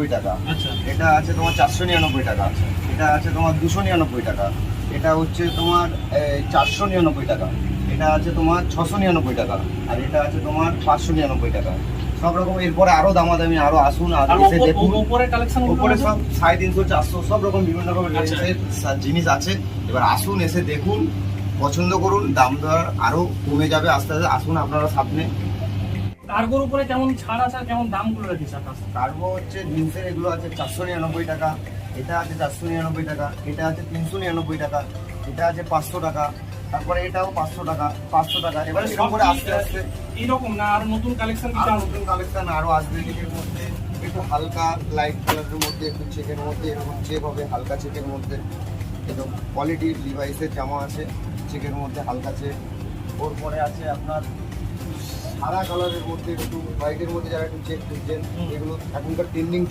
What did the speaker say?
টাকা। আচ্ছা এটা আছে তোমার 499 টাকা। এটা আছে তোমার 299 টাকা। এটা হচ্ছে তোমার 499 টাকা। এটা আছে তোমার 699 টাকা। আর এটা আছে তোমার 599 টাকা। সব রকম। এরপরে আরো দামাদামি আরো আসুন আর আর এসে দেখুন। উপরে কালেকশন উপরে সব 350 400 সব রকম বিভিন্ন রকম আচ্ছা। রেঞ্জের জিনিস আছে। এবার আসুন, এসে দেখুন, পছন্দ করুন। দাম দর আরো কমে যাবে আস্তে আস্তে। আসুন আপনারা সামনে। কার্গোর উপরে কেমন ছাড় আছে আর কেমন দামগুলো রেখেছে আপনার? কার্গো হচ্ছে জিন্সের এগুলো আছে 499 টাকা। এটা আছে 499 টাকা। এটা আছে 399 টাকা। এটা আছে 500 টাকা। তারপরে এটাও 500 টাকা 500 টাকা। এবার এরকম করে আস্তে আস্তে এইরকম না আর নতুন কালেকশন কিছু আরো আসবে? নতুন কালেকশন আরো আসবে। এর মধ্যে একটু হালকা লাইট কালারের মধ্যে, একটু চেকের মধ্যে, এরকম চেক হবে হালকা চেকের মধ্যে। এরকম কোয়ালিটির লিভাইসের জামা আছে চেকের মধ্যে, হালকা চেক। ওর পরে আছে আপনার সাদা কালারের মধ্যে, একটু হোয়াইটের মধ্যে যারা একটু চেক খুঁজছেন, এগুলো এখনকার ট্রেন্ডিং